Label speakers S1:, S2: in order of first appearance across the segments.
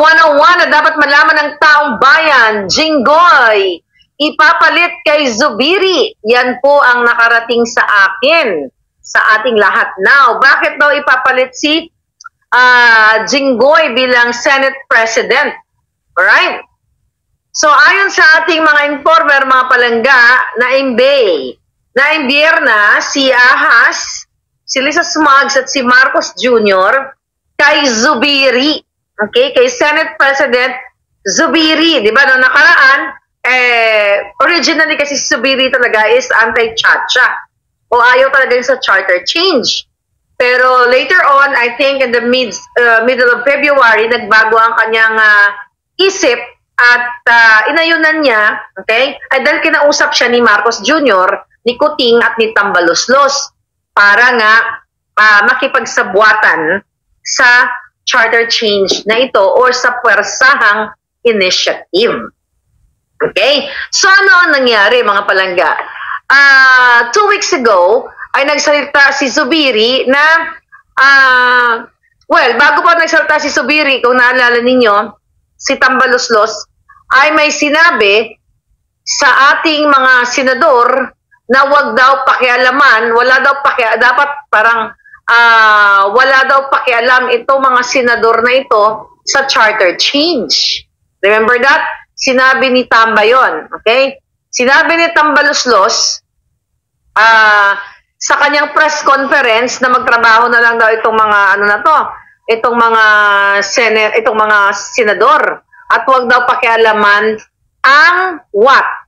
S1: 101 na dapat malaman ng taong bayan, Jinggoy, ipapalit kay Zubiri. Yan po ang nakarating sa akin, sa ating lahat. Now, bakit daw ipapalit si Jinggoy bilang Senate President? Alright? So, ayon sa ating mga informer, mga palangga, na-imbiyer na si Ahas, si Lisa Smugs at si Marcos Jr. kay Zubiri. Okay? Kay Senate President Zubiri. Di ba? Noong nakaraan, originally kasi si Zubiri talaga is anti-chacha. O ayaw talaga sa charter change. Pero later on, I think in the middle of February, nagbago ang kanyang isip at inayunan niya, okay? Ay dahil kinausap siya ni Marcos Jr., ni Kuting at ni Tambaloslos para nga makipagsabwatan sa charter change na ito or sa puwersahang initiative. Okay? So ano ang nangyari, mga palangga? 2 weeks ago ay nagsalita si Zubiri na well, bago pa nagsalita si Zubiri, kung naalala ninyo, si Tambaloslos ay may sinabi sa ating mga senador na wag daw pakialaman, wala daw dapat parang wala daw pakialam itong mga senador na ito sa charter change. Remember that? Sinabi ni Tamba yon, okay? Sinabi ni Tambaloslos sa kanyang press conference na magtrabaho na lang daw itong mga ano na to, itong mga itong mga senador at huwag daw pakialaman ang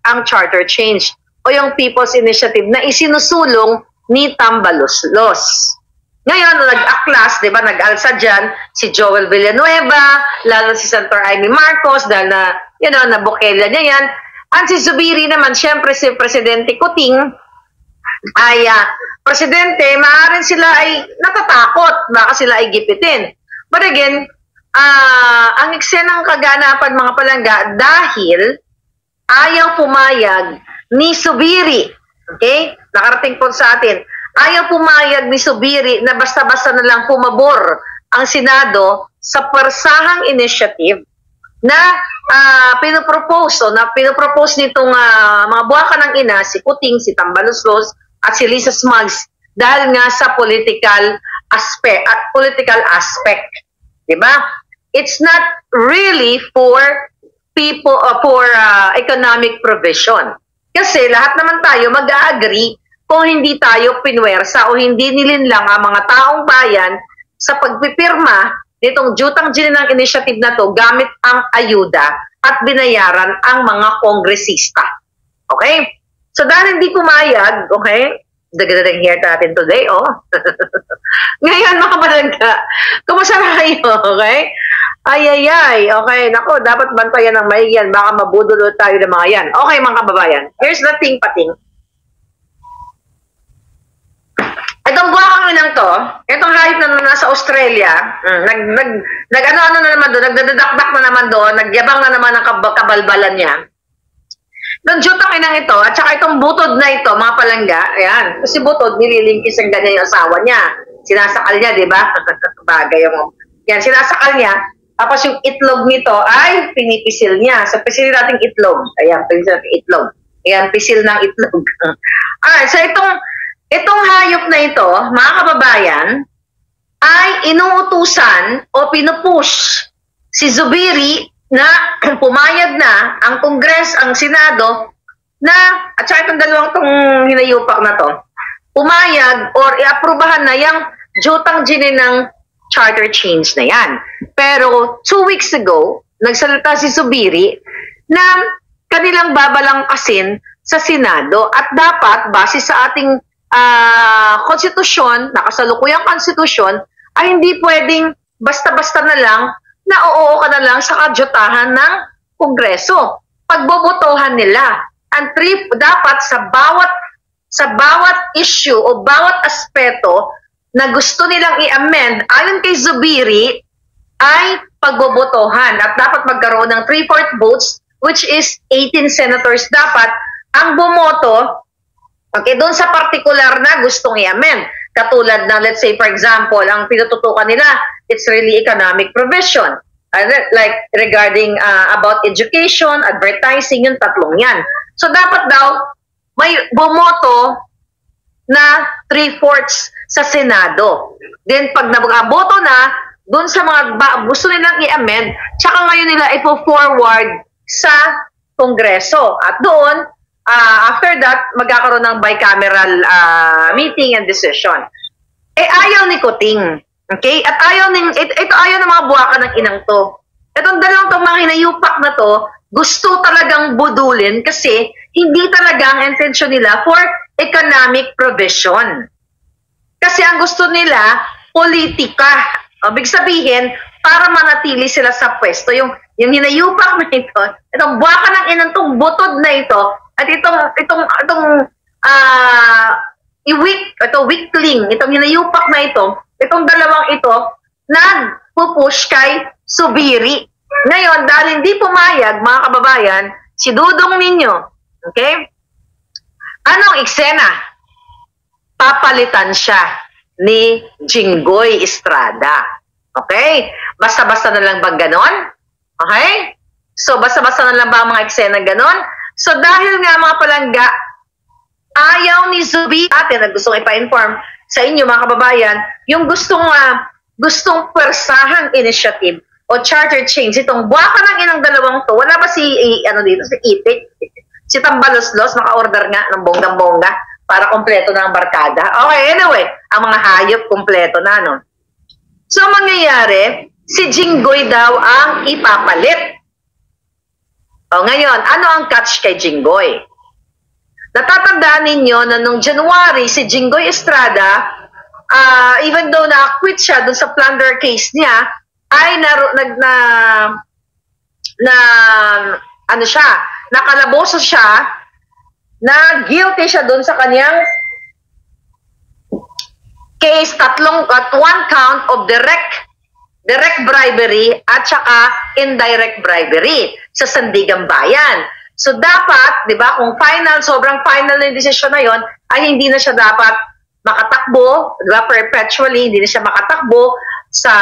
S1: ang charter change o yung People's Initiative na isinusulong ni Tambaloslos. Ngayon, nag-aklas, di ba, nag-alsa dyan si Joel Villanueva, lalo si Senator Amy Marcos, dahil na, nabukela niya yan. At si Zubiri naman, syempre si Presidente Kuting, ay, Presidente, maaaring sila ay natatakot, baka sila ay gipitin. But again, ang eksenang kaganapan, mga palangga, dahil ayaw pumayag ni Zubiri, okay? Nakarating po sa atin, ayaw pumayag ni Zubiri na basta-basta na lang pumabor ang Senado sa puwersahang initiative na pinopropose nitong mga buwaka ng ina, si Kuting, si Tambaloslos, at si Lisa Smugs, dahil nga sa political aspect. Diba? It's not really for people, for economic provision. Kasi lahat naman tayo mag-agree kung hindi tayo pinwersa o hindi nilinlang ang mga taong bayan sa pagpipirma nitong jutang ng initiative na to gamit ang ayuda at binayaran ang mga kongresista. Okay? So dahil hindi pumayag, okay, dagadang here natin today, oh. Ngayon, mga palangga, kumusta na kayo, okay? Ay, okay, nako, dapat bantayan ng maigi yan, baka mabudol tayo ng mga yan. Okay, mga kababayan, here's the thing, pating. Itong buwakang inang to, itong hayop na nasa Australia, nag-ano na naman doon, nagdadakdak na naman doon, nagyabang na naman ang kabalbalan niya. Nung jutang inang ito, at saka itong butod na ito, mga palangga, ayan, kasi butod, nililingkis ang ganyan yung asawa niya. Sinasakal niya, di ba? Bagay yung, yan, sinasakal niya. Tapos yung itlog nito ay pinipisil niya. So, pisil natin itlog. Ayan, pisil natin itlog. Ayan, pisil ng itlog. Alright, so itong hayop na ito, mga kababayan, ay inuutusan o pinupush si Zubiri na pumayag na ang Kongres, ang Senado, na, at saka itong dalawang itong hinayupak na to, pumayag or iaprubahan na yung jutang ng charter change na yan. Pero 2 weeks ago, nagsalita si Zubiri na kanilang babalangkasin sa Senado at dapat, base sa ating konstitusyon, nakasalukuyang konstitusyon, ay hindi pwedeng basta-basta na lang na oo ka na lang sa kadyutahan ng Kongreso. Pagbobotohan nila. Ang dapat sa bawat issue o bawat aspeto na gusto nilang i-amend, ayon kay Zubiri, ay pagbobotohan. At dapat magkaroon ng 3/4 votes, which is 18 senators dapat ang bumoto, okay, doon sa particular na gustong i-amend. Katulad na, let's say, for example, ang pinututukan nila, it's really economic provision. like regarding about education, advertising, yung tatlong yan. So dapat daw may bumoto na 3/4 sa Senado. Then pag naboto na, dun sa mga gusto nilang i-amend, tsaka ngayon nila ipo-forward sa Kongreso. At doon, after that, magkakaroon ng bicameral meeting and decision. Ayaw ni Kuting. Okay? At ayaw ng mga buwakan ng inang to. Itong dalawang tong mga hinayupak na to, gusto talagang budulin kasi hindi talaga ang intention nila for economic provision. Kasi ang gusto nila, politika. Ibig sabihin, para manatili sila sa pwesto. Yung hinayupak na ito, itong buwakan ng inang tong butod na ito, at itong weakling, itong hinayupak na ito, itong dalawang ito, nagpupush kay Zubiri. Ngayon, dahil hindi pumayag, mga kababayan, si Dudong ninyo, okay? Anong eksena? Papalitan siya ni Jinggoy Estrada. Okay? Basta-basta na lang bang ganon? Okay? So, basta-basta na lang ba ang mga eksena ganon? So, dahil nga mga palangga, ayaw ni Zubiri natin na gustong ipa-inform sa inyo mga kababayan, yung gustong persahang initiative o charter change, itong buwaka ng inang dalawang to, wala ba si Itik? Si Tambaloslos, naka-order nga ng bonggang-bongga para kompleto na ang barkada. Okay, anyway, ang mga hayop kompleto na, no? So, mangyayari, si Jinggoy daw ang ipapalit. Ngayon, ano ang catch kay Jinggoy? Natatandaan ninyo na nung January, si Jinggoy Estrada, even though na-acquit siya dun sa plunder case niya, ay nakalaboso siya, na guilty siya dun sa kanyang case, one count of direct bribery at saka indirect bribery sa Sandigan Bayan. So dapat, 'di ba, kung sobrang final na yung desisyon na 'yon, ay hindi na siya dapat makatakbo, 'di ba, perpetually, hindi na siya makatakbo sa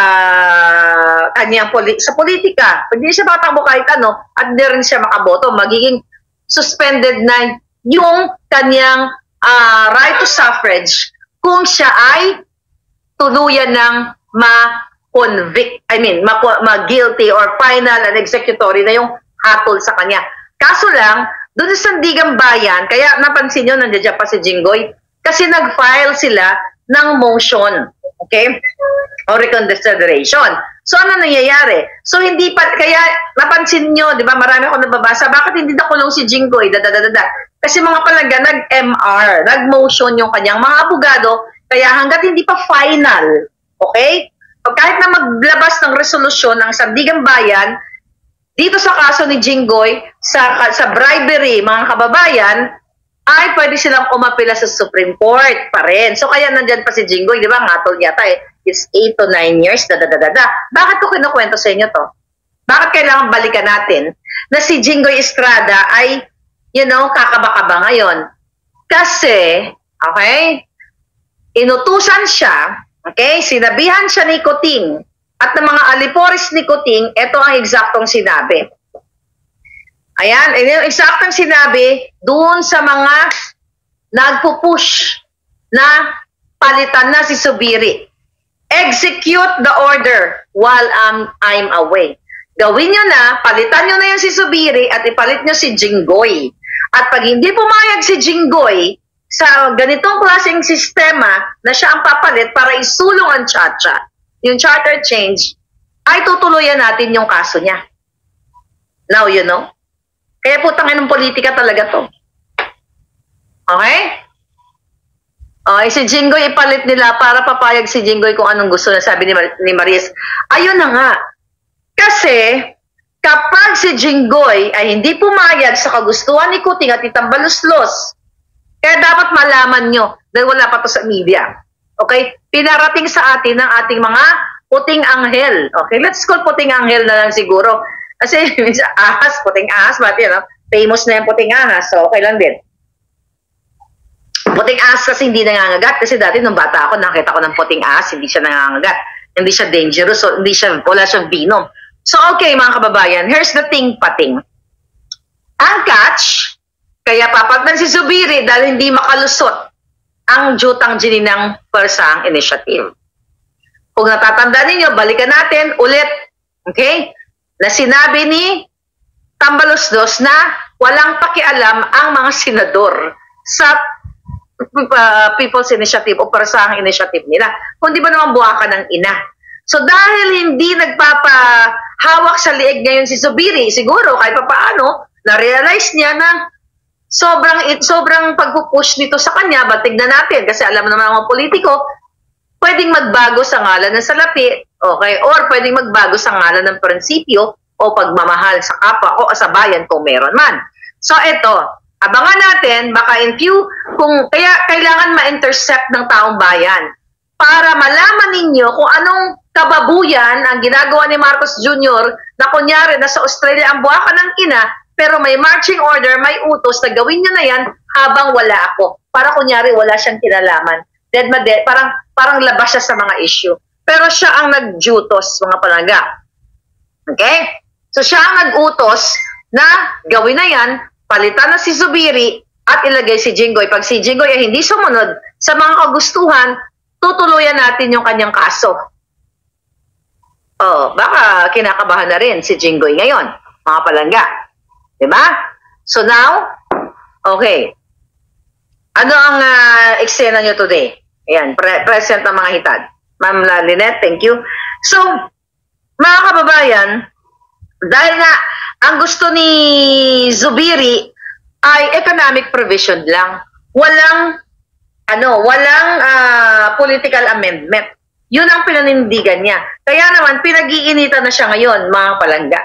S1: kanyang sa politika. Pag hindi siya makatakbo kahit ano, at hindi rin siya makaboto, magiging suspended na yung kanyang right to suffrage kung siya ay tuluyan ng ma-convict, ma-guilty or final and executory na yung hatol sa kanya. Kaso lang, doon sa Sandigan Bayan, kaya napansin nyo, nandiyan pa si Jinggoy, kasi nag-file sila ng motion, okay? O reconsideration. So, ano nangyayari? So, hindi pa, kaya napansin nyo, di ba, marami ako nababasa, bakit hindi nakulong si Jinggoy? Kasi mga palangga, nag-MR, nag-motion yung kanyang mga abogado, kaya hanggat hindi pa final, okay? Kahit na maglabas ng resolusyon ng Sandigan Bayan, dito sa kaso ni Jinggoy, sa bribery, mga kababayan, ay pwede silang umapila sa Supreme Court pa rin. So kaya nandyan pa si Jinggoy, di ba? Ngatol yata it's 8 to 9 years, Bakit ko kinukwento sa inyo to? Bakit kailangan balikan natin na si Jinggoy Estrada ay, kakaba-kaba ngayon? Kasi, okay, inutusan siya, okay, sinabihan siya ni Kuting, at ng mga alipores ni Kuting, ito ang eksaktong sinabi. Ayan, yung eksaktong sinabi, doon sa mga nagpupush na palitan na si Zubiri. Execute the order while I'm away. Gawin nyo na, palitan nyo na yan si Zubiri at ipalit nyo si Jinggoy. At pag hindi pumayag si Jinggoy sa ganitong klaseng sistema na siya ang papalit para isulong ang Chacha, yung charter change, ay tutuluyan natin yung kaso niya. Now, you know? Kaya putangin ng politika talaga to. Okay? Okay, si Jinggoy ipalit nila para papayag si Jinggoy kung anong gusto na sabi ni Maris. Ayun na nga. Kasi, kapag si Jinggoy ay hindi pumayag sa kagustuhan ni Kuting at Tambaloslos, kaya dapat malaman nyo, dahil wala pa to sa media. Okay? Pinarating sa atin ng ating mga puting anghel. Okay? Let's call puting anghel na lang siguro. Kasi ahas, puting ahas, famous na yung puting ahas. So, okay lang din. Puting ahas kasi hindi nangangagat. Kasi dati nung bata ako, nakita ko ng puting ahas, hindi siya nangangagat. Hindi siya dangerous, so wala siyang venom. So, okay, mga kababayan, here's the thing, pating. Ang catch, kaya papagdan si Zubiri dahil hindi makalusot ang jutang Gininang Persang Initiative. Kung natatandaan ninyo, balikan natin ulit, okay, na sinabi ni Tambaloslos na walang pakialam ang mga senador sa People's Initiative o Persang Initiative nila. Kung di ba naman buwakan ng ina. So dahil hindi nagpapahawak sa liig ngayon si Zubiri, siguro kahit pa paano, na-realize niya na sobrang pagpupush nito sa kanya, batig na natin kasi alam naman ng mga politiko, pwedeng magbago sa ngalan ng salapi, okay, or pwedeng magbago sa ngalan ng prinsipyo o pagmamahal sa kapwa o sa bayan kung meron man. So ito, abangan natin, baka in few, kung kaya kailangan ma-intercept ng taong bayan para malaman ninyo kung anong kababuyan ang ginagawa ni Marcos Jr. na kunyari nasa Australia ang buwakan ng ina, pero may marching order, may utos na gawin nyo na yan habang wala ako. Para kunyari wala siyang kinalaman. Dead ma dead, parang labas siya sa mga issue. Pero siya ang nagjutos, mga palangga. Okay? So siya ang nag-utos na gawin na yan, palitan na si Zubiri at ilagay si Jinggoy. Pag si Jinggoy ay hindi sumunod sa mga kagustuhan, tutuluyan natin yung kanyang kaso. Oh, baka kinakabahan na rin si Jinggoy ngayon, mga palangga. Diba? So now, okay. Ano ang eksena nyo today? Ayan, present ang mga hitad. Ma'am Lynette, thank you. So, mga kababayan, dahil nga ang gusto ni Zubiri ay economic provision lang. Walang political amendment. Yun ang pinanindigan niya. Kaya naman, pinag-iinitan na siya ngayon, mga palangga.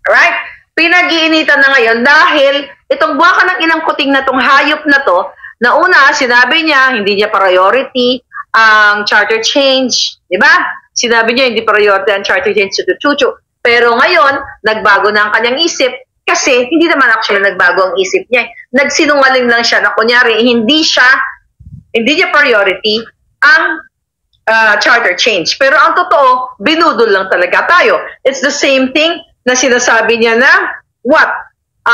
S1: Right? Pinag-iinitan na ngayon dahil itong buwakan ng inang kuting na tong hayop na to, na una, sinabi niya, hindi niya priority ang charter change. Di ba? Sinabi niya, hindi priority ang charter change to chuchu. Pero ngayon, nagbago na ang kanyang isip kasi hindi naman actually nagbago ang isip niya. Nagsinungaling lang siya na kunyari, hindi niya priority ang charter change. Pero ang totoo, binudol lang talaga tayo. It's the same thing na sinasabi niya na, what?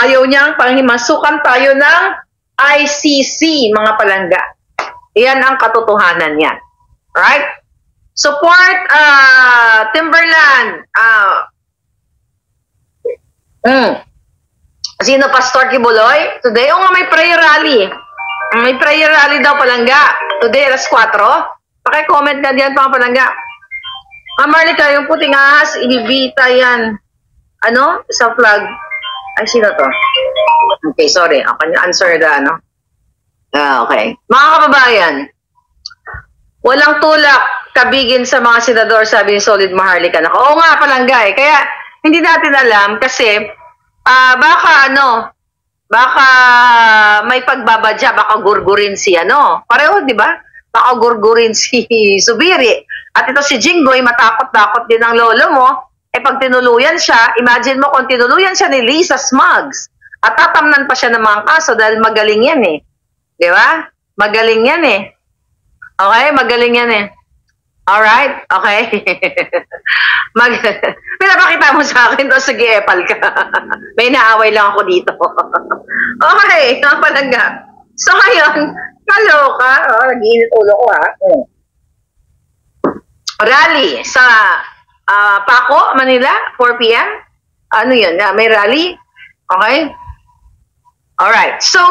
S1: Ayaw niyang panghimasukan tayo ng ICC, mga palangga. Iyan ang katotohanan niya. Right? Support Timberland. Sino, Pastor Kibuloy? Today, nga may prayer rally. May prayer rally daw, palangga. Today, alas 4. Paki-comment ka diyan, mga palangga. Marlica, yung puting ahas, inibita yan. Ano? Sa flag. Ay, sino to? Okay, sorry. Ako niya answer the, okay. Mga kababayan, walang tulak kabigin sa mga senador, sabi ni Solid Maharlika. Oo nga, palangga eh. Kaya, hindi natin alam kasi, baka may pagbabadya, baka gurgurin si pareho, di ba? Baka gurgurin si Zubiri. At ito si Jinggoy, matakot-takot din ang lolo mo. Pag tinuluyan siya, imagine mo kung tinuluyan siya ni Lisa Smugs at tatamnan pa siya ng mga kaso dahil magaling yan eh. Di ba? Magaling yan eh. Okay? Magaling yan eh. Alright? Okay? Pinapakita mo sa akin to, sige, epal ka. May naaway lang ako dito. Okay, mga palangga. So ngayon, kaloka. Nag-iinit ulo ko ha. Rally sa Paco, Manila, 4 p.m. Ano yun? May rally? Okay? Alright. So,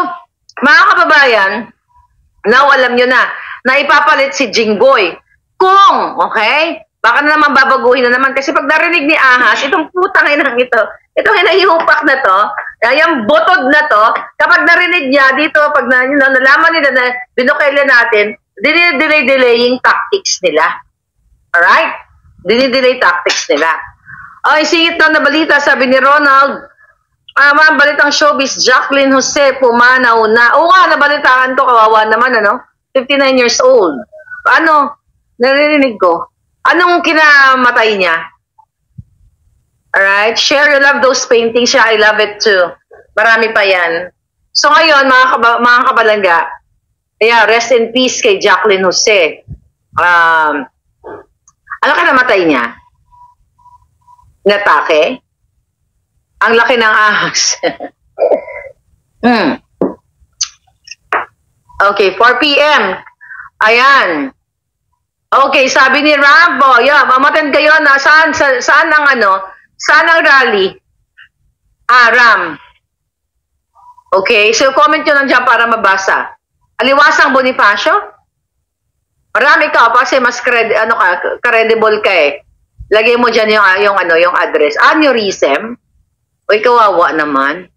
S1: mga kababayan, now alam nyo na ipapalit si Jinggoy. Kung, okay? Baka na naman babaguhin na naman. Kasi pag narinig ni Ahas, itong putang inang ito, itong hinahihupak na to, yung butod na to, kapag narinig niya dito, pag nalaman nila na binukailan natin, delaying tactics nila. Alright? Dinidelay tactics nila. Ay, singit na balita, sabi ni Ronald, ma'am, balitang showbiz, Jacqueline Jose pumanaw na. Oo nga, nabalitaan to, kawawa naman, 59 years old. Ano? Naririnig ko. Anong kinamatay niya? Alright? Share, you love those paintings siya. I love it too. Marami pa yan. So ngayon, mga kabalangga, yeah, rest in peace kay Jacqueline Jose. Ano ka namatay niya? Natake? Ang laki ng ahas. Okay, 4 p.m. Ayan. Okay, sabi ni Rambo, yeah, mamaten kayo na saan ang saan ang rally? Ram. Okay, so comment nyo nandiyan para mabasa. Aliwasang Bonifacio? Marami ka kasi mas credible ka eh. Lagay mo diyan yung address. Aneurysm? Uy, kawawa naman.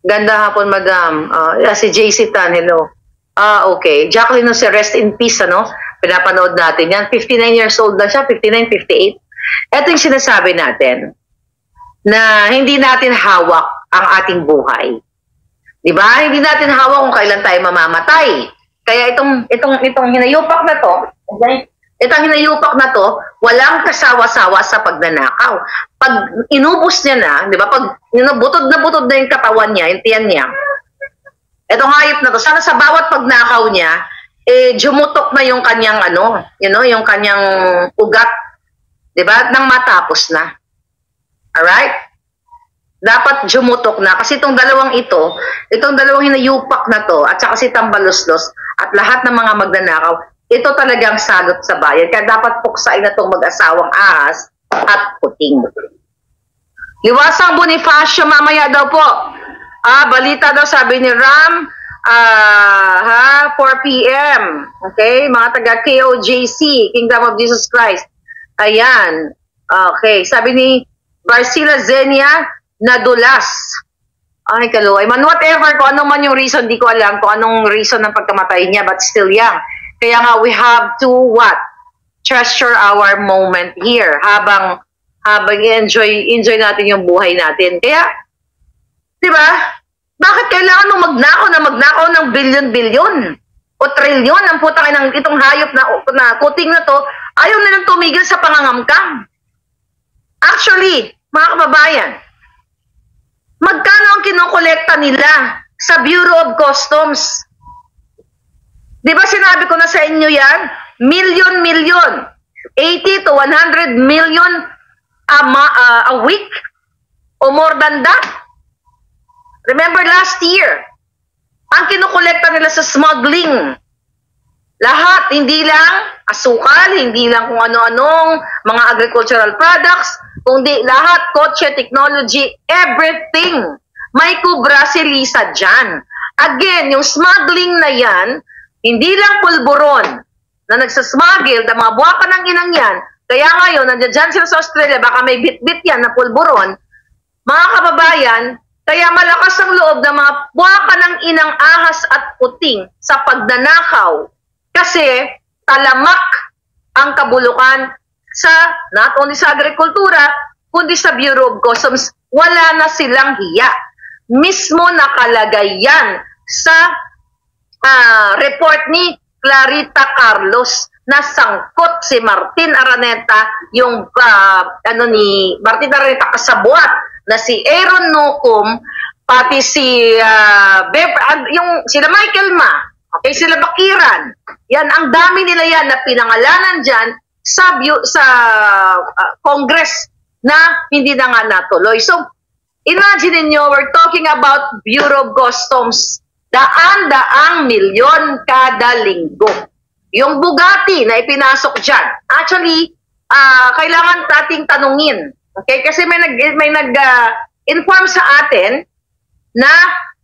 S1: Ganda hapon, madam. Si JC Tan, hello. Okay. Jacqueline no, si rest in peace, pinapanood natin yan. 59 years old na siya, 59, 58. Ito yung sinasabi natin na hindi natin hawak ang ating buhay. Diba? Hindi natin hawak kung kailan tayo mamamatay. Kaya itong hinayupak na to, okay? Itong hinayupak na to, walang kasawa-sawa sa pagnanakaw. Pag inubos niya na, di ba? Pag butod na yung katawan niya, yung tiyan niya, itong hayop na to, sana sa bawat pagnakaw niya, jumutok na yung kanyang yung kanyang ugat, di ba? Nang matapos na. Alright? Dapat jumutok na kasi itong dalawang hinayupak na to at saka si Tambaloslos at lahat ng mga magnanakaw, ito talagang salot sa bayan. Kaya dapat puksain na itong mag-asawang ahas at puting. Liwasang Bonifacio, mamaya daw po. Balita daw sabi ni Ram, 4 p.m. Okay, mga taga KOJC, Kingdom of Jesus Christ. Ayan. Okay, sabi ni Barcila Zenia, nadulas. Ay, kaluway. Man, whatever, kung ano man yung reason, di ko alam kung anong reason ng pagkamatay niya, but still young. Kaya nga, we have to, treasure our moment here, habang enjoy natin yung buhay natin. Kaya, di ba, bakit kailangan mo magnakaw ng bilyon-bilyon o trilyon ang putang itong hayop na kuting na to, ayaw nilang tumigil sa pangangamkam. Actually, mga kababayan, magkano ang kinokolekta nila sa Bureau of Customs? Di ba sinabi ko na sa inyo yan? Million. 80 to 100 million a week o more than that. Remember last year, ang kinokolekta nila sa smuggling, lahat, hindi lang asukal, hindi lang kung ano-anong mga agricultural products, kundi lahat, kotse, technology, everything. May kubra si Lisa dyan. Again, yung smuggling na yan, hindi lang pulburon na nagsasmuggle, na mga buwaka ng inang yan, kaya ngayon, nandiyan sila sa Australia, baka may bit-bit yan na pulburon, mga kababayan, kaya malakas ang loob ng mga buwaka ng inang ahas at puting sa pagnanakaw. Kasi talamak ang kabulukan sa, not only sa agrikultura, kundi sa Bureau of Customs. Wala na silang hiya. Mismo nakalagay yan sa report ni Clarita Carlos na sangkot si Martin Araneta, yung ni Martin Araneta kasabuat na si Aaron Nucum, pati si sila Michael Ma, okay, sila Bakiran. Yan, ang dami nila yan na pinangalanan dyan sa Congress na hindi na nga natuloy. So, imagine niyo, we're talking about Bureau of Customs. Daan-daang milyon kada linggo. Yung Bugatti na ipinasok dyan, actually, kailangan nating tanungin. Okay? Kasi may nag-inform sa atin na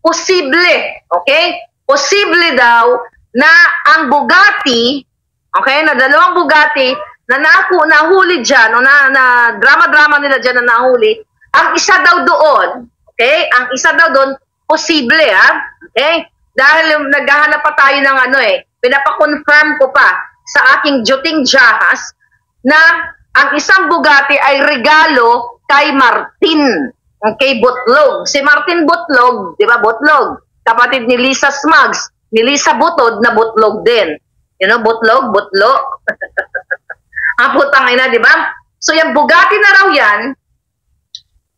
S1: posible, okay? Posible daw na ang Bugatti, okay, na dalawang Bugatti na nahuli dyan, o na drama-drama nila dyan na nahuli, ang isa daw doon, okay, ang isa daw doon, posible, okay? Dahil naghahanap pa tayo ng pinapakonfirm ko pa sa aking Juting Jahas na ang isang Bugatti ay regalo kay Martin, okay, Butlog. Si Martin Butlog, di ba, Butlog, kapatid ni Lisa Smugs, ni Lisa Butod na Butlog din. You know, Butlog. Ang putang ina, di ba? So, yung Bugatti na raw yan,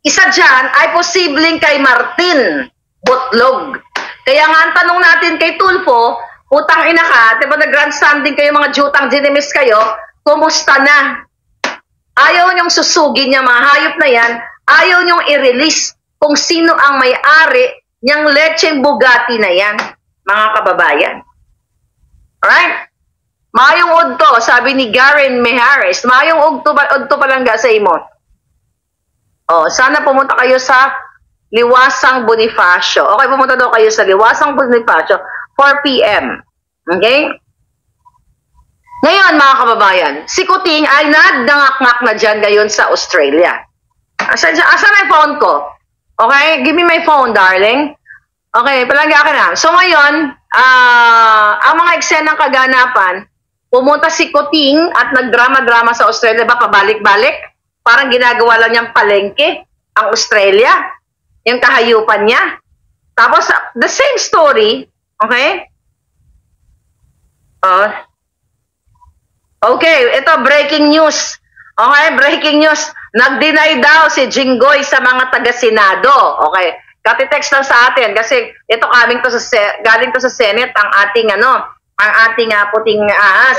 S1: isa dyan ay posibleng kay Martin Butlog. Kaya nga, ang tanong natin kay Tulfo, putang ina ka, di ba, nag-grandstanding kayo, mga jutang ginimis kayo, kumusta na ayaw niyong susugin yung mga hayop na yan, ayaw niyong i-release kung sino ang may-ari niyang lecheng Bugatti na yan, mga kababayan. Alright? Mayong udto, sabi ni Garen Mejares, mayong udto palangga sa imo. Sana pumunta kayo sa Liwasang Bonifacio. Okay, pumunta daw kayo sa Liwasang Bonifacio, 4 p.m. Okay? Ngayon, mga kababayan, si Kuting ay nagdangak-ngak na dyan ngayon sa Australia. Asan may phone ko? Okay? Give me my phone, darling. Okay, palangga ka na. So ngayon, ang mga eksenang kaganapan, pumunta si Kuting at nagdrama-drama sa Australia, ba pabalik-balik? Parang ginagawa lang niyang palengke ang Australia. Yung kahayupan niya. Tapos, the same story, okay? Okay, ito, breaking news. Okay, breaking news. Nag-deny daw si Jinggoy sa mga taga-Senado. Okay, kati-text lang sa atin kasi ito galing to sa Senate ang ating puting ahas.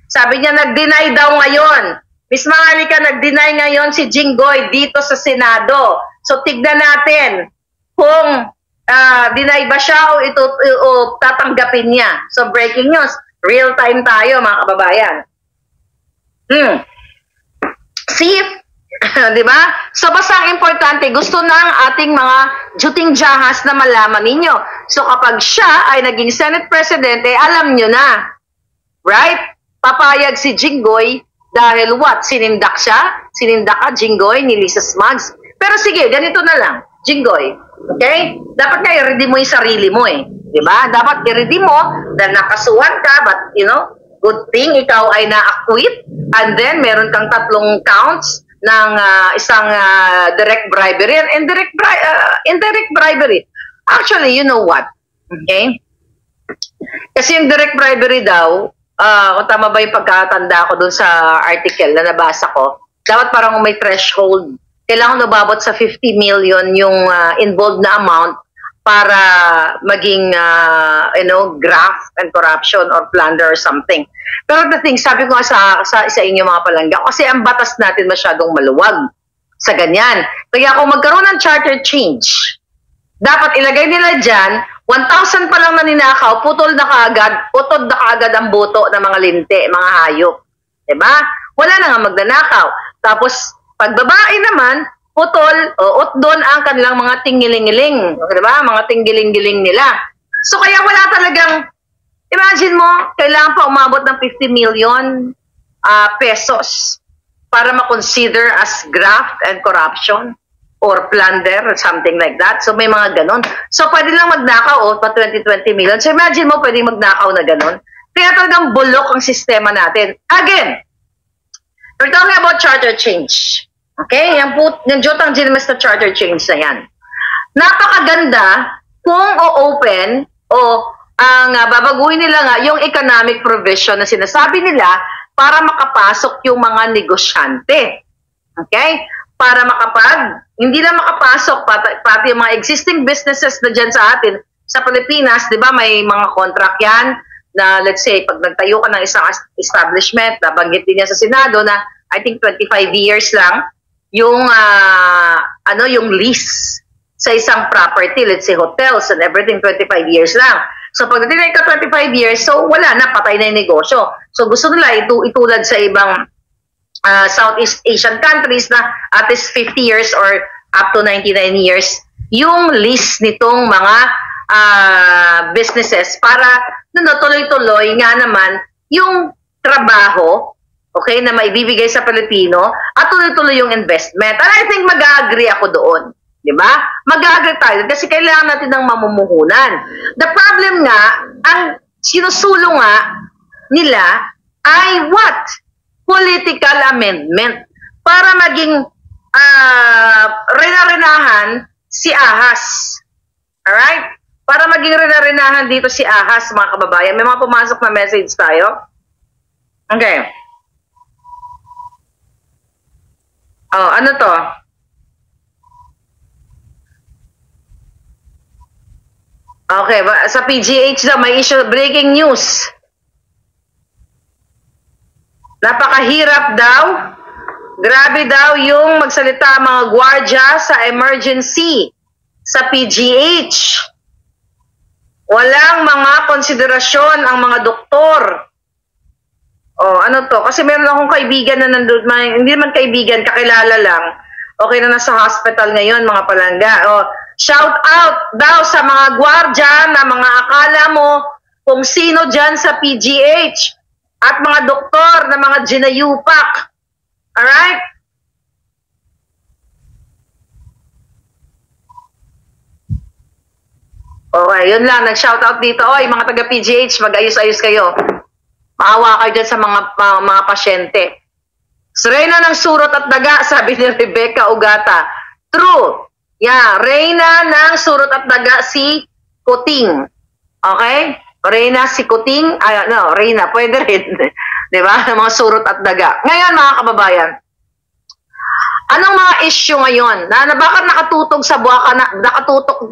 S1: Sabi niya, nag-deny daw ngayon. Miss Maharlika, nag-deny ngayon si Jinggoy dito sa Senado. So, tignan natin kung deny ba siya o tatanggapin niya. So, breaking news. Real time tayo, mga kababayan. See? Di ba? So, basta ang importante, gusto ng ating mga juting jahas na malaman ninyo. So, kapag siya ay naging Senate President, alam nyo na. Right? Papayag si Jinggoy dahil what? Sinindak siya? Sinindak ka, Jinggoy, ni Lisa Smugs? Pero sige, ganito na lang, Jinggoy. Okay? Dapat nga i-ready mo yung sarili mo eh. Diba? Dapat i-ready mo dahil nakasuhan ka, but good thing ikaw ay na-acquit and then meron kang 3 counts ng isang direct bribery and indirect bribery. Actually, you know what? Okay? Kasi yung direct bribery daw, kung tama ba yung pagkatanda ko dun sa article na nabasa ko, dapat parang may threshold. Kailangan nababot sa 50 million yung involved na amount para maging, graft and corruption or plunder or something. Pero the thing, sabi ko nga sa inyo mga palangga, kasi ang batas natin masyadong maluwag sa ganyan. Kaya kung magkaroon ng charter change, dapat ilagay nila dyan, 1,000 pa lang na ninakaw, putol na kaagad ang buto ng mga linti, mga hayop. Diba? Wala na nga magnanakaw. Tapos, pag babae naman, putol, doon ang kanilang mga tinggiling-giling. Diba? Mga tinggiling-giling nila. So, kaya wala talagang, imagine mo, kailangan pa umabot ng 50 million pesos para ma-consider as graft and corruption or plunder or something like that. So, may mga ganon. So, pwede lang magnakaw pa 20 million. So, imagine mo, pwede magnakaw na ganon. Kaya talagang bulok ang sistema natin. Again, we're talking about charter change. Okay? Yung Jotang Gilmes na charter change na yan. Napakaganda kung o-open o babaguhin nila nga yung economic provision na sinasabi nila para makapasok yung mga negosyante. Okay? Para hindi na makapasok, pati yung mga existing businesses na dyan sa atin, sa Pilipinas, di ba, may mga contract yan na, let's say, pag nagtayo ka ng isang establishment, nabanggit din niya sa Senado na, I think 25 years lang, yung lease sa isang property, let's say hotels and everything, 25 years lang. So pag natin ka 25 years, so wala na, patay na yung negosyo. So gusto nila itulad sa ibang Southeast Asian countries na at least 50 years or up to 99 years yung lease nitong mga businesses para tuloy-tuloy nga naman yung trabaho, okay, na maibibigay sa Pilipino at tuloy-tuloy yung investment. And I think mag-agree ako doon. Di ba? Mag-agree tayo kasi kailangan natin ng mamumuhunan. The problem nga, ang sinusulong nga nila ay what? Political amendment. Para maging rena-renahan si Ahas. Alright? Para maging rena-renahan dito si Ahas, mga kababayan. May mga pumasok na message tayo. Okay. Oh, ano to? Okay, sa PGH daw, may issue, breaking news. Napakahirap daw Grabe daw yung magsalita mga gwardya sa emergency sa PGH. Walang mga konsiderasyon ang mga doktor. Oh, ano to? Kasi meron akong kaibigan na nandun, hindi man kaibigan, kakilala lang. Okay na nasa hospital ngayon, mga palangga. Oh, shout out daw sa mga gwardya na mga akala mo kung sino dyan sa PGH at mga doktor na mga ginayupak. Alright? Okay, yun lang. Nag-shout out dito. Oy, mga taga-PGH, mag-ayos-ayos kayo. Maawa kayo dyan sa mga pasyente. Reyna ng surot at daga, sabi ni Rebecca Ugata. True. Yeah, Reyna ng surot at daga si Kuting. Okay? Reyna si Kuting. No, Reyna, pwede rin. Diba? Mga surot at daga. Ngayon, mga kababayan, anong mga issue ngayon? Bakit nakatutok sa Buwaka, nakatutok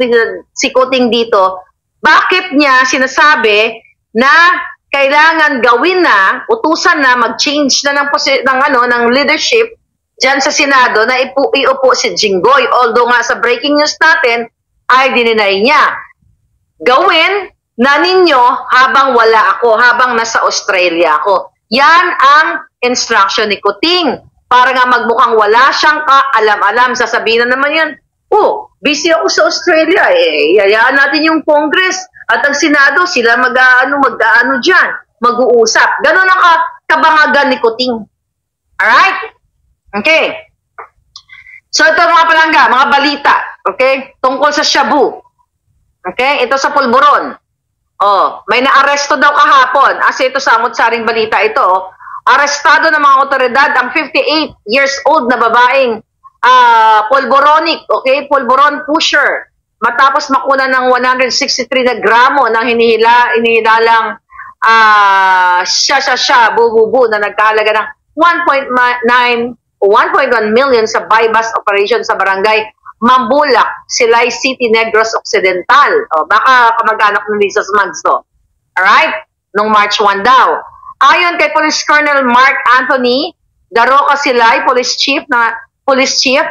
S1: si Kuting dito? Bakit niya sinasabi na kailangan gawin na, utusan na, mag-change na ng leadership dyan sa Senado na iupo si Jinggoy. Although nga sa breaking news natin, ay dininay niya. Gawin na ninyo habang wala ako, habang nasa Australia ako. Yan ang instruction ni Kuting. Para nga magmukhang wala siyang kaalam-alam. Sasabihin na naman yan, busy ako sa Australia. Yayaan natin yung Congress at ang Senado, sila mag-ano dyan, mag-uusap. Ganon ang kabangagan ni Kuting. Alright? Okay. So ito mga palangga, mga balita. Okay? Tungkol sa Shabu. Okay? Ito sa Pulburon. May naaresto daw kahapon. Kasi ito samot-saring balita ito. Arestado ng mga otoridad ang 58 years old na babaeng pulboronic, okay? Pulboron pusher. Matapos makuna ng 163 na gramo ng hinihilalang bububu na nagkahalaga ng 1.1 million sa buy-bust operation sa barangay Mambulak, Silay City, Negros Occidental. Baka kamag-anak ng Lisa Smugs to. Alright? Nung March 1 daw. Ayon kay Police Colonel Mark Anthony Daroca Silay, Police Chief,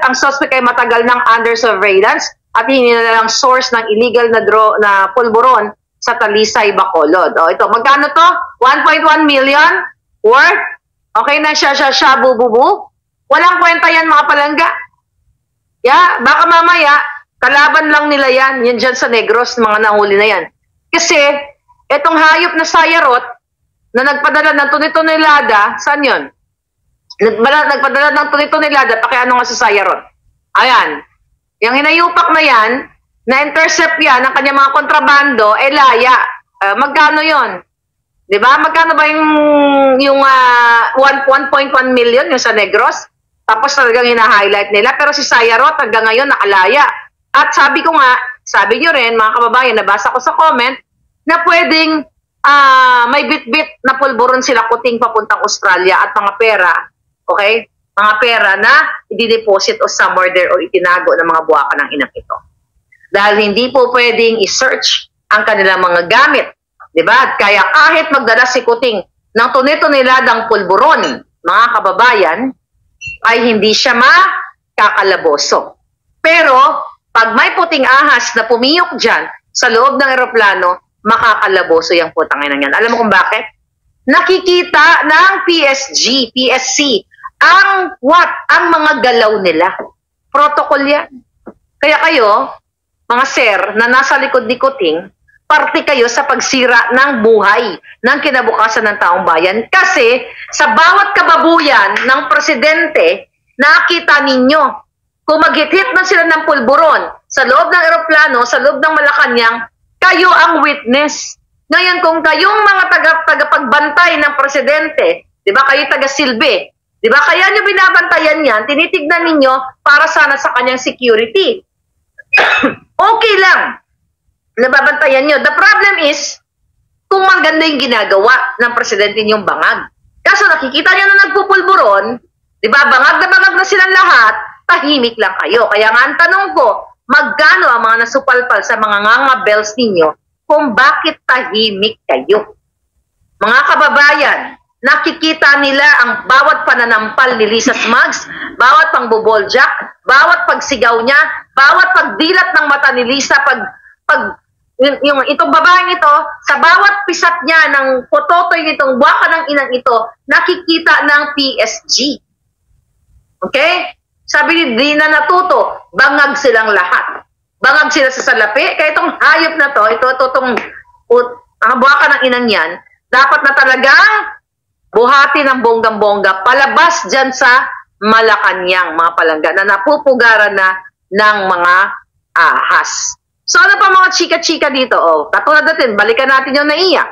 S1: ang suspect ay matagal ng under surveillance at hinilalang source ng illegal na pulburon sa Talisay, Bacolod. Ito, magkano to? 1.1 million worth? Okay na siya, bububu? Walang kwenta yan, mga palangga. Yeah, baka mamaya, kalaban lang nila yan dyan sa Negros, mga nahuli na yan. Kasi, itong hayop na sayarot, na nagpadala ng tunitonelada, saan yun? Nagpadala ng tunitonelada, pakiano nga sa sayarot. Ayan. Yung hinayupak na yan, na-intercept yan ng kanyang mga kontrabando, laya. Magkano yon? Diba? Magkano ba yung 1.1 million yung sa Negros? Tapos talagang hina-highlight nila. Pero si Sayarot hanggang ngayon nakalaya. At sabi ko nga, sabi nyo rin, mga kababayan, nabasa ko sa comment, na pwedeng may bit-bit na pulburon sila Kuting papuntang Australia at mga pera, okay? Mga pera na i-deposit o somewhere there o itinago ng mga buwaka ng inang ito. Dahil hindi po pwedeng i-search ang kanilang mga gamit. Diba? Kaya kahit magdala si Kuting ng tunito-niladang pulburon, mga kababayan, ay hindi siya makakalaboso. Pero, pag may puting ahas na pumiyok dyan sa loob ng eroplano, makakalaboso yung putang ina yan. Alam mo kung bakit? Nakikita ng PSC, ang mga galaw nila. Protocol yan. Kaya kayo, mga sir, na nasa likod ni Kuting, parte kayo sa pagsira ng buhay ng kinabukasan ng taong bayan. Kasi sa bawat kababuyan ng presidente, nakita ninyo, kung maghit-hit man sila ng pulburon sa loob ng eroplano, sa loob ng Malacanang, kayo ang witness. Ngayon, kung kayong mga tagapagbantay ng presidente, di ba kayo taga-silbi, di ba kaya nyo binabantayan yan, tinitignan ninyo para sana sa kanyang security. Okay lang, nababantayan nyo. The problem is, kung maganda yung ginagawa ng presidente yung bangag. Kaso nakikita nyo na nagpupulburon, di ba, bangag na silang lahat, tahimik lang kayo. Kaya nga ang tanong ko, magkano ang mga nasupalpal sa mga ngangabels ninyo kung bakit tahimik kayo? Mga kababayan, nakikita nila ang bawat pananampal ni Lisa Smugs, bawat pangbuboljak, bawat pagsigaw niya, bawat pagdilat ng mata ni Lisa, itong babaeng ito, sa bawat pisat niya ng pototoy nitong buwaka ng inang ito, nakikita ng PSG. Okay? Sabi ni Dina Natuto, bangag silang lahat. Bangag sila sa salapi. Kaya itong hayop na to, itong ang buwaka ng inang yan, dapat na talagang buhati ng bonggang-bongga, palabas dyan sa Malacanang, mga palangga, na napupugaran na ng mga ahas. So, ano pa mga chika-chika dito? O, katulad natin, balikan natin yung NAIA.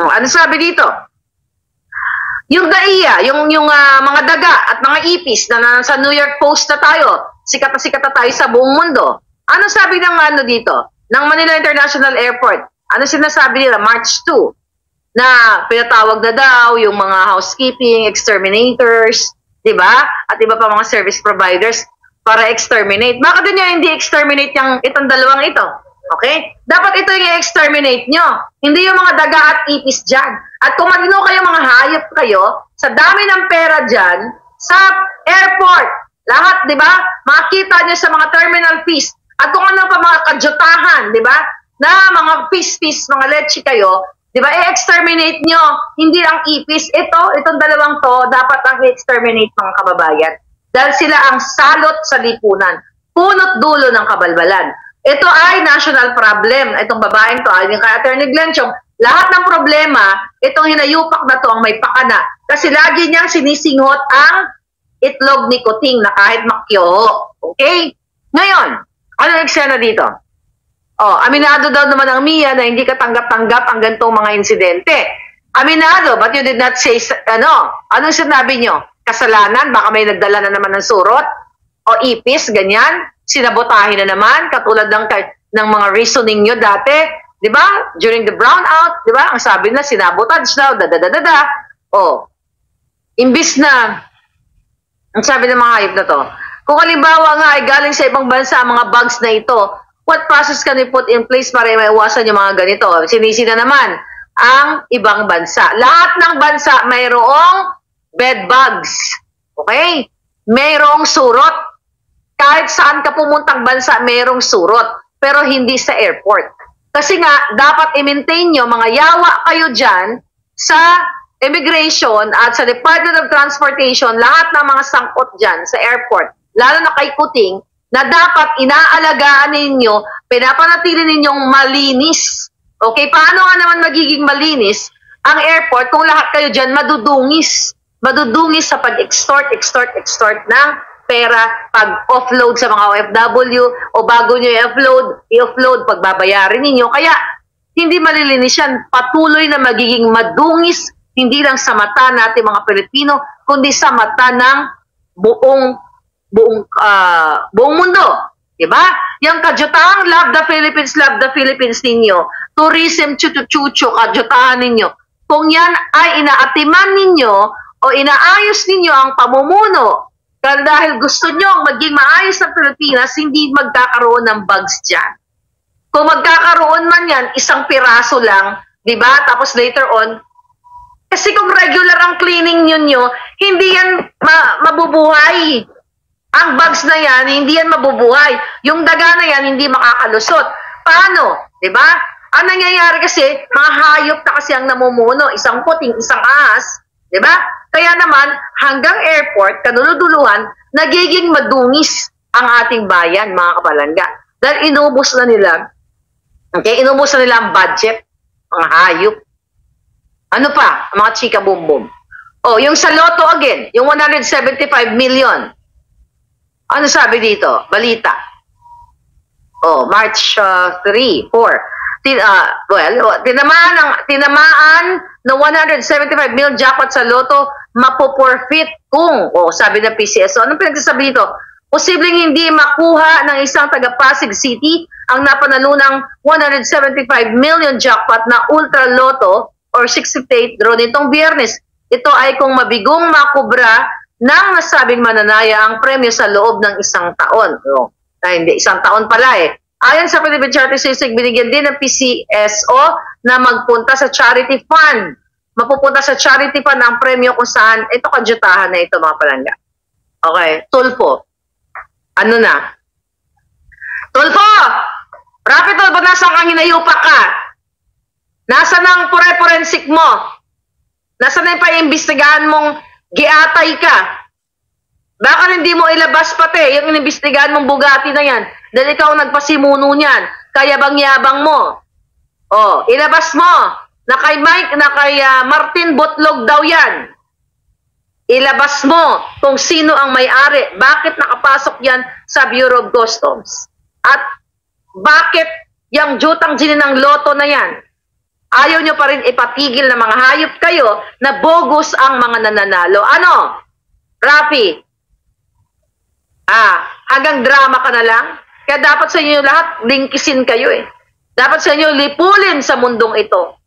S1: O, ano sabi dito? Yung NAIA, yung mga daga at mga ipis na sa New York Post na tayo, sikat na tayo sa buong mundo. Ano sabi ng ano dito? Ng Manila International Airport? Ano sinasabi nila? March 2. Na pinatawag na daw yung mga housekeeping, exterminators, di ba? At iba pa mga service providers para exterminate. Bakit nyo hindi exterminate itong dalawang ito? Okay? Dapat ito yung i-exterminate nyo. Hindi yung mga daga at ipis dyan. At kung malino kayo, mga hayop kayo, sa dami ng pera dyan, sa airport, lahat, di ba? Makikita nyo sa mga terminal fees. At kung ano pa mga kadyutahan, di ba? Na mga pis-pis, mga leche kayo, di ba? I-exterminate nyo. Hindi ang ipis. Itong dalawang to, dapat ang i-exterminate mga kababayan. Dahil sila ang salot sa lipunan. Punot dulo ng kabalbalan. Ito ay national problem. Itong babaeng to, ayon kay Attorney Glenn Chong, lahat ng problema, itong hinayupak na to ang may pakana. Kasi lagi niyang sinisinghot ang itlog ni Kuting na kahit makyoho. Okay? Ngayon, anong eksena dito? Oh, aminado daw naman ang Mia na hindi katanggap-tanggap ang ganitong mga insidente. Aminado, but you did not say, anong sinabi nyo? Kasalanan? Baka may nagdala na naman ng surot? O ipis, ganyan? Sinabotahin na naman, katulad ng mga reasoning nyo dati, di ba? During the brownout, di ba? Ang sabi na, sinabotage daw, da-da-da-da-da. O, imbis na, ang sabi ng mga hayop na to, kung halimbawa nga ay galing sa ibang bansa ang mga bugs na ito, what process can we put in place para maiwasan yung mga ganito? Sinisi na naman ang ibang bansa. Lahat ng bansa mayroong bed bugs. Okay? Mayroong surot. Kahit saan ka pumuntang bansa, mayroong surot. Pero hindi sa airport. Kasi nga, dapat i-maintain nyo, mga yawa kayo dyan sa immigration at sa Department of Transportation, lahat ng mga sangkot dyan sa airport, lalo na kay Kuting, na dapat inaalagaan ninyo, pinapanatili ninyong malinis. Okay, paano nga naman magiging malinis ang airport kung lahat kayo dyan madudungis? Madudungis sa pag-extort ng pera, pag-offload sa mga OFW, o bago nyo i-offload, pagbabayarin ninyo. Kaya, hindi malilinis yan. Patuloy na magiging madungis, hindi lang sa mata natin mga Pilipino, kundi sa mata ng buong mundo. Diba? Yung kadyutahan, love the Philippines ninyo. Tourism, chuchu, kadyutahan ninyo. Kung yan ay inaatiman ninyo o inaayos ninyo ang pamumuno, dahil gusto nyo maging maayos ng Pilipinas, hindi magkakaroon ng bugs dyan. Kung magkakaroon man yan, isang piraso lang, diba? Tapos later on, kasi kung regular ang cleaning nyo, hindi yan mabubuhay. Ang bugs na yan, hindi yan mabubuhay. Yung daga na yan, hindi makakalusot. Paano? Diba? Ang nangyayari kasi, mga hayop na kasi ang namumuno. Isang puting, isang ahas. Diba? Kaya naman, hanggang airport, kanunuduluhan, nagiging madungis ang ating bayan, mga kapalangga. Dahil inubos na nila, okay, inubos na nila ang budget, mga hayop. Ano pa? Mga chika boom-boom. Oh, yung sa Lotto again, yung 175 million. Ano sabi dito? Balita. Oh, March 3, 4. Tinamaan ng 175 million jackpot sa Lotto, mapoporfit kung, sabi ng PCSO. Anong pinagsasabi dito? Posibleng hindi makuha ng isang taga Pasig City ang napanalunang 175 million jackpot na Ultra Lotto or 68 draw nitong Biyernes. Ito ay kung mabigong makubra ng nasabing mananaya ang premyo sa loob ng isang taon. Hindi, isang taon pala eh. Ayon sa Philippine Charity System, binigyan din ng PCSO na magpunta sa charity fund mapupunta sa charity fund ang premyo kung saan ito kadyutahan na ito mga palangga. Okay, Tulfo. Ano na? Tulfo! Rapi Tulfo, nasaan kang hinayupak ka? Nasaan ang forensic mo? Nasaan na yung paimbestigahan mong giatay ka? Baka hindi mo ilabas pati yung inimbestigahan mong Bugatti na yan. Dahil ikaw nagpasimuno niyan. Kaya bang-yabang mo? Oh, ilabas mo. Na kay Martin Botlog daw yan. Ilabas mo kung sino ang may-ari. Bakit nakapasok yan sa Bureau of Customs? At bakit yung jutang gininang loto na yan? Ayaw nyo pa rin ipatigil na mga hayop kayo na bogus ang mga nananalo. Ano? Rafi? Hanggang drama ka na lang? Kaya dapat sa inyo lahat, lingkisin kayo eh. Dapat sa inyo lipulin sa mundong ito.